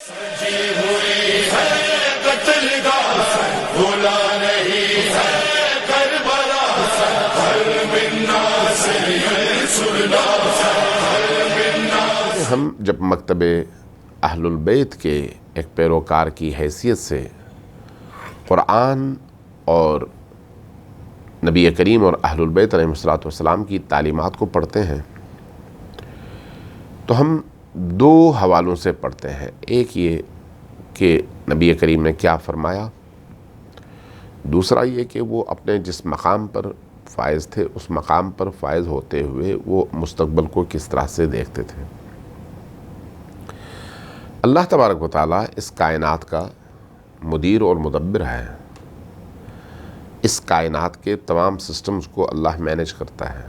ہم جب مکتب اہل البیت کے ایک پیروکار کی حیثیت سے قرآن اور نبی کریم اور اہل البیت علیہ الصلوۃ والسلام کی تعلیمات کو پڑھتے ہیں تو ہم دو حوالوں سے پڑھتے ہیں. ایک یہ کہ نبی کریم نے کیا فرمایا، دوسرا یہ کہ وہ اپنے جس مقام پر فائز تھے اس مقام پر فائز ہوتے ہوئے وہ مستقبل کو کس طرح سے دیکھتے تھے. اللہ تبارک و تعالیٰ اس کائنات کا مدیر اور مدبر ہے. اس کائنات کے تمام سسٹمز کو اللہ مینیج کرتا ہے.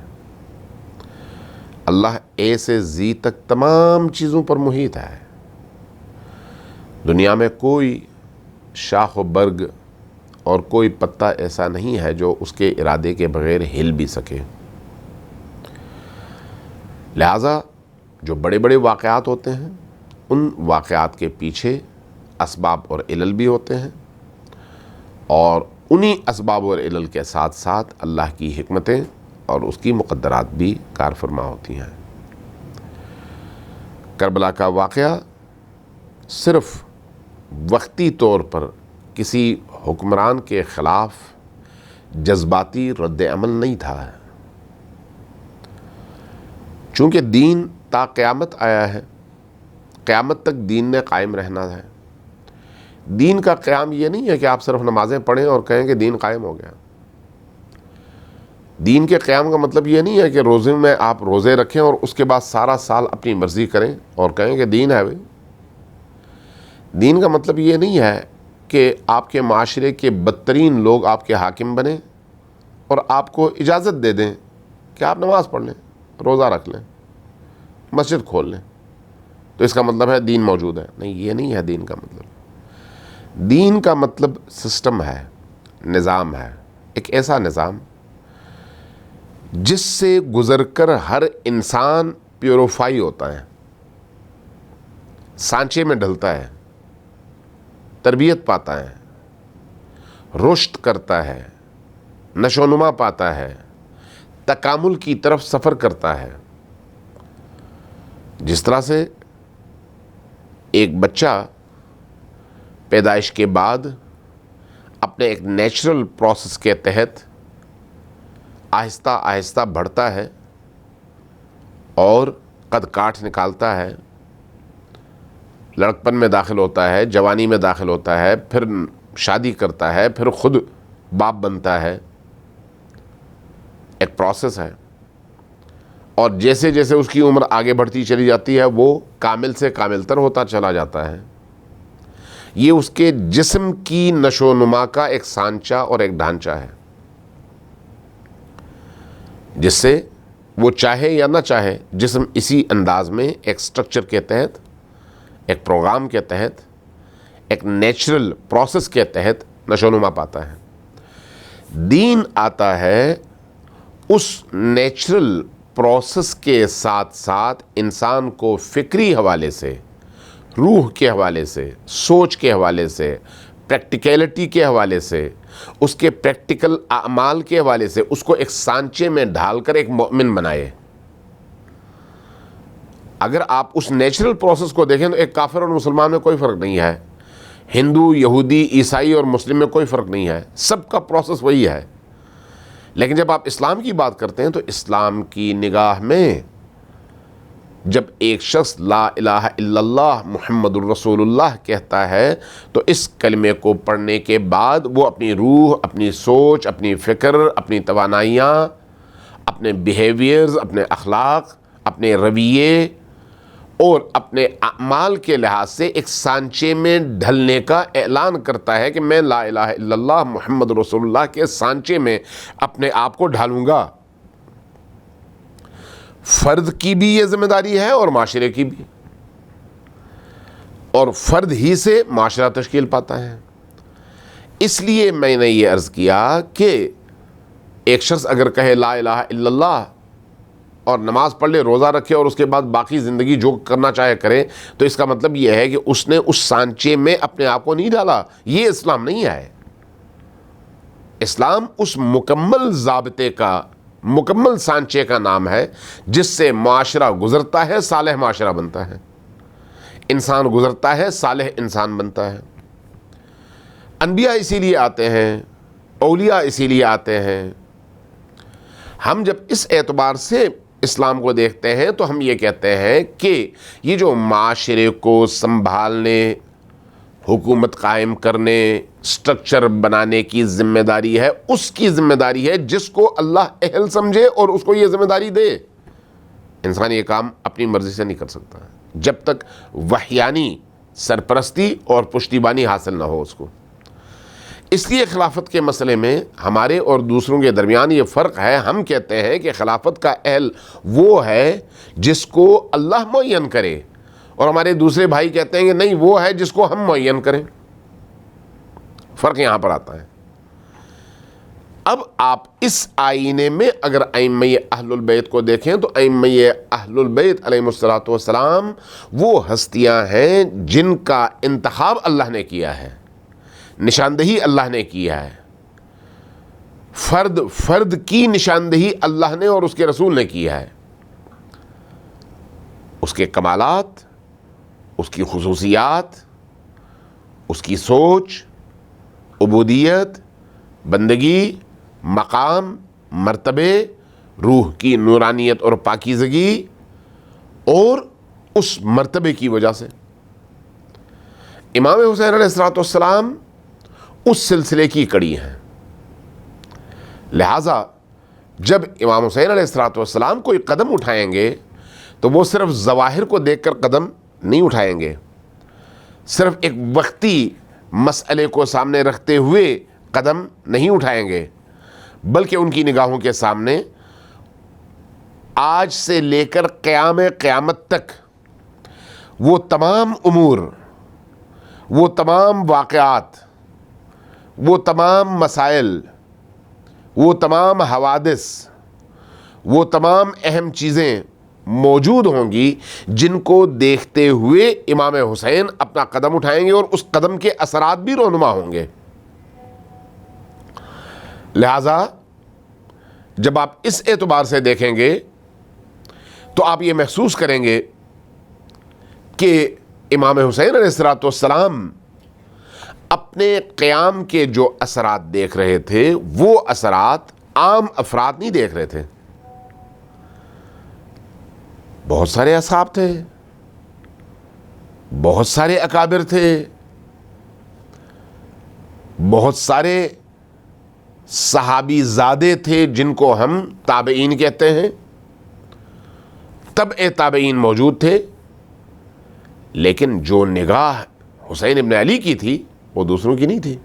اللہ اے سے زی تک تمام چیزوں پر محیط ہے. دنیا میں کوئی شاخ و برگ اور کوئی پتا ایسا نہیں ہے جو اس کے ارادے کے بغیر ہل بھی سکے. لہٰذا جو بڑے بڑے واقعات ہوتے ہیں ان واقعات کے پیچھے اسباب اور علل بھی ہوتے ہیں، اور انہی اسباب اور علل کے ساتھ ساتھ اللہ کی حکمتیں اور اس کی مقدرات بھی کار فرما ہوتی ہیں. کربلا کا واقعہ صرف وقتی طور پر کسی حکمران کے خلاف جذباتی رد عمل نہیں تھا. چونکہ دین تا قیامت آیا ہے، قیامت تک دین نے قائم رہنا ہے. دین کا قیام یہ نہیں ہے کہ آپ صرف نمازیں پڑھیں اور کہیں کہ دین قائم ہو گیا. دین کے قیام کا مطلب یہ نہیں ہے کہ روزے میں آپ روزے رکھیں اور اس کے بعد سارا سال اپنی مرضی کریں اور کہیں کہ دین ہے. دین کا مطلب یہ نہیں ہے کہ آپ کے معاشرے کے بدترین لوگ آپ کے حاکم بنیں اور آپ کو اجازت دے دیں کہ آپ نماز پڑھ لیں، روزہ رکھ لیں، مسجد کھول لیں، تو اس کا مطلب ہے دین موجود ہے. نہیں، یہ نہیں ہے دین کا مطلب. دین کا مطلب سسٹم ہے، نظام ہے، ایک ایسا نظام جس سے گزر کر ہر انسان پیوریفائی ہوتا ہے، سانچے میں ڈھلتا ہے، تربیت پاتا ہے، رشد کرتا ہے، نشو و نما پاتا ہے، تکامل کی طرف سفر کرتا ہے. جس طرح سے ایک بچہ پیدائش کے بعد اپنے ایک نیچرل پروسیس کے تحت آہستہ آہستہ بڑھتا ہے اور قد کاٹھ نکالتا ہے، لڑکپن میں داخل ہوتا ہے، جوانی میں داخل ہوتا ہے، پھر شادی کرتا ہے، پھر خود باپ بنتا ہے. ایک پروسیس ہے، اور جیسے جیسے اس کی عمر آگے بڑھتی چلی جاتی ہے وہ کامل سے کامل تر ہوتا چلا جاتا ہے. یہ اس کے جسم کی نشو و نما کا ایک سانچہ اور ایک ڈھانچہ ہے جس سے وہ چاہے یا نہ چاہے جسم اسی انداز میں ایک سٹرکچر کے تحت، ایک پروگرام کے تحت، ایک نیچرل پروسیس کے تحت نشو و نما پاتا ہے. دین آتا ہے اس نیچرل پروسیس کے ساتھ ساتھ انسان کو فکری حوالے سے، روح کے حوالے سے، سوچ کے حوالے سے، پریکٹیکلٹی کے حوالے سے، اس کے پریکٹیکل اعمال کے حوالے سے اس کو ایک سانچے میں ڈھال کر ایک مومن بنائے. اگر آپ اس نیچرل پروسیس کو دیکھیں تو ایک کافر اور مسلمان میں کوئی فرق نہیں ہے، ہندو، یہودی، عیسائی اور مسلم میں کوئی فرق نہیں ہے، سب کا پروسیس وہی ہے. لیکن جب آپ اسلام کی بات کرتے ہیں تو اسلام کی نگاہ میں جب ایک شخص لا الہ الا اللہ محمد الرسول اللہ کہتا ہے تو اس کلمے کو پڑھنے کے بعد وہ اپنی روح، اپنی سوچ، اپنی فکر، اپنی توانائیاں، اپنے بیہیویئرز، اپنے اخلاق، اپنے رویے اور اپنے اعمال کے لحاظ سے ایک سانچے میں ڈھلنے کا اعلان کرتا ہے کہ میں لا الہ الا اللہ محمد رسول اللہ کے سانچے میں اپنے آپ کو ڈھالوں گا. فرد کی بھی یہ ذمہ داری ہے اور معاشرے کی بھی، اور فرد ہی سے معاشرہ تشکیل پاتا ہے. اس لیے میں نے یہ عرض کیا کہ ایک شخص اگر کہے لا الہ الا اللہ اور نماز پڑھ لے، روزہ رکھے اور اس کے بعد باقی زندگی جو کرنا چاہے کرے، تو اس کا مطلب یہ ہے کہ اس نے اس سانچے میں اپنے آپ کو نہیں ڈالا. یہ اسلام نہیں ہے. اسلام اس مکمل ضابطے کا، مکمل سانچے کا نام ہے جس سے معاشرہ گزرتا ہے، صالح معاشرہ بنتا ہے، انسان گزرتا ہے، صالح انسان بنتا ہے. انبیاء اسی لیے آتے ہیں، اولیاء اسی لیے آتے ہیں. ہم جب اس اعتبار سے اسلام کو دیکھتے ہیں تو ہم یہ کہتے ہیں کہ یہ جو معاشرے کو سنبھالنے، حکومت قائم کرنے، سٹرکچر بنانے کی ذمہ داری ہے، اس کی ذمہ داری ہے جس کو اللہ اہل سمجھے اور اس کو یہ ذمہ داری دے. انسان یہ کام اپنی مرضی سے نہیں کر سکتا جب تک وحیانی سرپرستی اور پشتیبانی حاصل نہ ہو اس کو. اس لیے خلافت کے مسئلے میں ہمارے اور دوسروں کے درمیان یہ فرق ہے. ہم کہتے ہیں کہ خلافت کا اہل وہ ہے جس کو اللہ معین کرے، اور ہمارے دوسرے بھائی کہتے ہیں کہ نہیں، وہ ہے جس کو ہم معین کریں. فرق یہاں پر آتا ہے. اب آپ اس آئینے میں اگر ائمہ اہل البیت کو دیکھیں تو ائمہ اہل البیت علیہ الصلوۃ والسلام وہ ہستیاں ہیں جن کا انتخاب اللہ نے کیا ہے، نشاندہی اللہ نے کیا ہے، فرد کی نشاندہی اللہ نے اور اس کے رسول نے کیا ہے. اس کے کمالات، اس کی خصوصیات، اس کی سوچ، عبودیت، بندگی، مقام، مرتبے، روح کی نورانیت اور پاکیزگی، اور اس مرتبے کی وجہ سے امام حسین علیہ السلام اس سلسلے کی کڑی ہیں. لہٰذا جب امام حسین علیہ السلام کوئی قدم اٹھائیں گے تو وہ صرف ظواہر کو دیکھ کر قدم نہیں اٹھائیں گے، صرف ایک وقتی مسئلے کو سامنے رکھتے ہوئے قدم نہیں اٹھائیں گے، بلکہ ان کی نگاہوں کے سامنے آج سے لے کر قیامت تک وہ تمام امور، وہ تمام واقعات، وہ تمام مسائل، وہ تمام حوادث، وہ تمام اہم چیزیں موجود ہوں گی جن کو دیکھتے ہوئے امام حسین اپنا قدم اٹھائیں گے اور اس قدم کے اثرات بھی رونما ہوں گے. لہذا جب آپ اس اعتبار سے دیکھیں گے تو آپ یہ محسوس کریں گے کہ امام حسین علیہ السلام اپنے قیام کے جو اثرات دیکھ رہے تھے وہ اثرات عام افراد نہیں دیکھ رہے تھے. بہت سارے اصحاب تھے، بہت سارے اکابر تھے، بہت سارے صحابی زادے تھے جن کو ہم تابعین کہتے ہیں، تبع تابعین موجود تھے، لیکن جو نگاہ حسین ابن علی کی تھی وہ دوسروں کی نہیں تھی.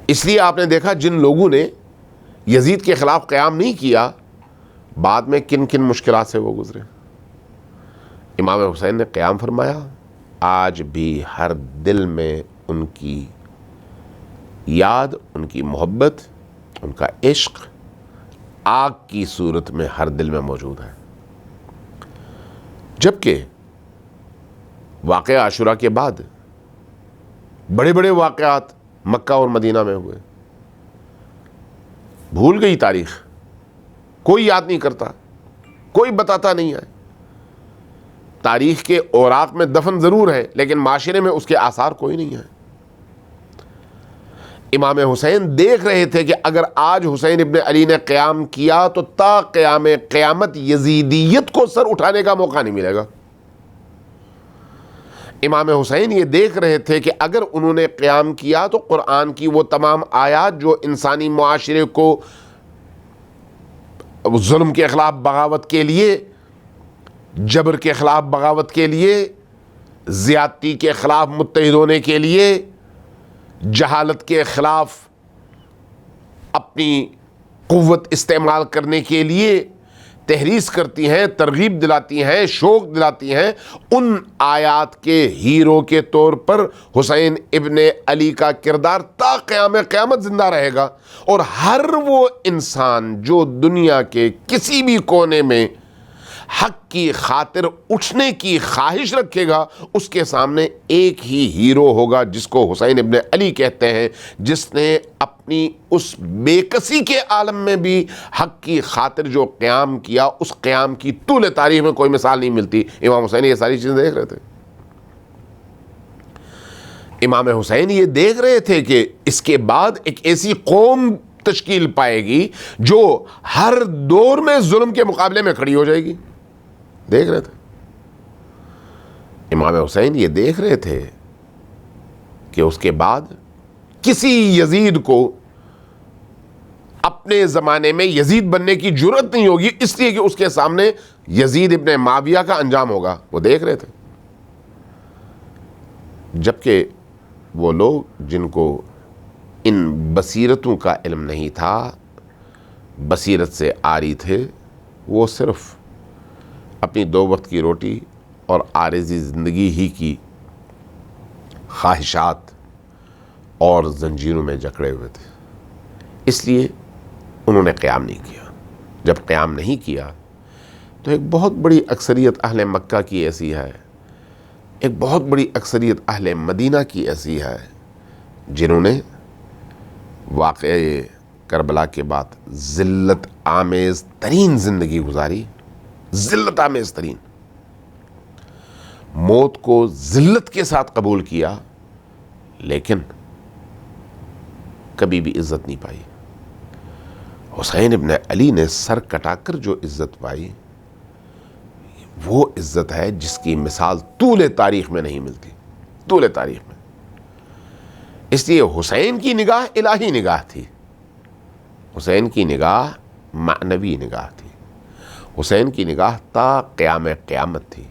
اس لیے آپ نے دیکھا جن لوگوں نے یزید کے خلاف قیام نہیں کیا، بعد میں کن کن مشکلات سے وہ گزرے. امام حسین نے قیام فرمایا، آج بھی ہر دل میں ان کی یاد، ان کی محبت، ان کا عشق آگ کی صورت میں ہر دل میں موجود ہے. جبکہ واقعہ عاشورہ کے بعد بڑے بڑے واقعات مکہ اور مدینہ میں ہوئے، بھول گئی تاریخ، کوئی یاد نہیں کرتا، کوئی بتاتا نہیں ہے. تاریخ کے اوراق میں دفن ضرور ہے لیکن معاشرے میں اس کے آثار کوئی نہیں ہے. امام حسین دیکھ رہے تھے کہ اگر آج حسین ابن علی نے قیام کیا تو تا قیامت یزیدیت کو سر اٹھانے کا موقع نہیں ملے گا. امام حسین یہ دیکھ رہے تھے کہ اگر انہوں نے قیام کیا تو قرآن کی وہ تمام آیات جو انسانی معاشرے کو ظلم کے خلاف بغاوت کے لیے، جبر کے خلاف بغاوت کے لیے، زیادتی کے خلاف متحد ہونے کے لیے، جہالت کے خلاف اپنی قوت استعمال کرنے کے لیے تحریص کرتی ہیں، ترغیب دلاتی ہیں، شوق دلاتی ہیں، ان آیات کے ہیرو کے طور پر حسین ابن علی کا کردار تا قیام قیامت زندہ رہے گا، اور ہر وہ انسان جو دنیا کے کسی بھی کونے میں حق کی خاطر اٹھنے کی خواہش رکھے گا، اس کے سامنے ایک ہی ہیرو ہوگا جس کو حسین ابن علی کہتے ہیں، جس نے اپنی اس بے کسی کے عالم میں بھی حق کی خاطر جو قیام کیا، اس قیام کی طول تاریخ میں کوئی مثال نہیں ملتی۔ امام حسین یہ ساری چیزیں دیکھ رہے تھے، امام حسین یہ دیکھ رہے تھے کہ اس کے بعد ایک ایسی قوم تشکیل پائے گی جو ہر دور میں ظلم کے مقابلے میں کھڑی ہو جائے گی، دیکھ رہے تھے امام حسین یہ دیکھ رہے تھے کہ اس کے بعد کسی یزید کو اپنے زمانے میں یزید بننے کی جرأت نہیں ہوگی، اس لیے کہ اس کے سامنے یزید ابن معاویہ کا انجام ہوگا، وہ دیکھ رہے تھے۔ جبکہ وہ لوگ جن کو ان بصیرتوں کا علم نہیں تھا، بصیرت سے عاری تھے، وہ صرف اپنی دو وقت کی روٹی اور عارضی زندگی ہی کی خواہشات اور زنجیروں میں جکڑے ہوئے تھے، اس لیے انہوں نے قیام نہیں کیا۔ جب قیام نہیں کیا تو ایک بہت بڑی اکثریت اہل مکہ کی ایسی ہے، ایک بہت بڑی اکثریت اہل مدینہ کی ایسی ہے جنہوں نے واقعہ کربلا کے بعد ذلت آمیز ترین زندگی گزاری، ذلت آمیز ترین، موت کو ذلت کے ساتھ قبول کیا، لیکن کبھی بھی عزت نہیں پائی۔ حسین ابن علی نے سر کٹا کر جو عزت پائی، وہ عزت ہے جس کی مثال طول تاریخ میں نہیں ملتی، طول تاریخ میں۔ اس لیے حسین کی نگاہ الہی نگاہ تھی، حسین کی نگاہ معنوی نگاہ تھی، حسین کی نگاہ تا قیام قیامت تھی۔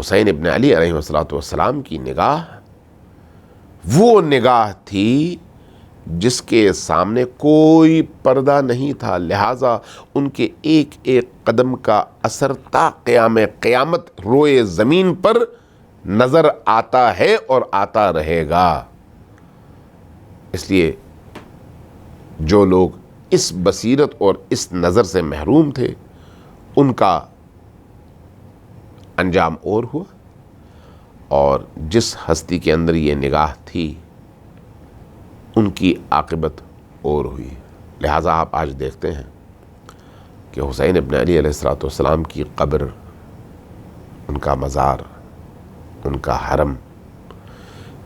حسین ابن علی علیہ السلام کی نگاہ وہ نگاہ تھی جس کے سامنے کوئی پردہ نہیں تھا، لہٰذا ان کے ایک ایک قدم کا اثر تا قیام قیامت روئے زمین پر نظر آتا ہے اور آتا رہے گا۔ اس لیے جو لوگ اس بصیرت اور اس نظر سے محروم تھے، ان کا انجام اور ہوا، اور جس ہستی کے اندر یہ نگاہ تھی ان کی عاقبت اور ہوئی۔ لہٰذا آپ آج دیکھتے ہیں کہ حسین ابن علی علیہ السلام کی قبر، ان کا مزار، ان کا حرم،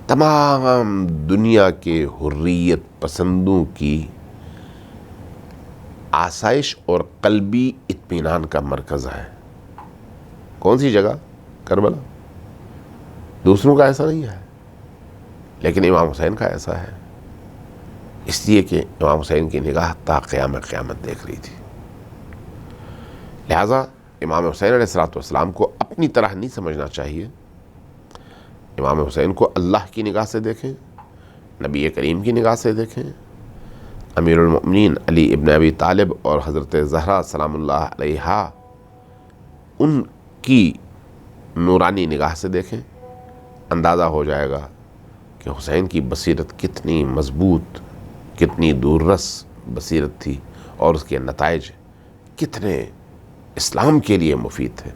تمام دنیا کے حریت پسندوں کی آسائش اور قلبی اطمینان کا مرکز ہے۔ کون سی جگہ؟ کربلا۔ دوسروں کا ایسا نہیں ہے، لیکن امام حسین کا ایسا ہے، اس لیے کہ امام حسین کی نگاہ تا قیام قیامت دیکھ رہی تھی۔ لہٰذا امام حسین علیہ السلام کو اپنی طرح نہیں سمجھنا چاہیے، امام حسین کو اللہ کی نگاہ سے دیکھیں، نبی کریم کی نگاہ سے دیکھیں، امیر المؤمنین علی ابن ابی طالب اور حضرت زہرا سلام اللہ علیہا ان کی نورانی نگاہ سے دیکھیں، اندازہ ہو جائے گا کہ حسین کی بصیرت کتنی مضبوط، کتنی دوررس بصیرت تھی، اور اس کے نتائج کتنے اسلام کے لیے مفید تھے۔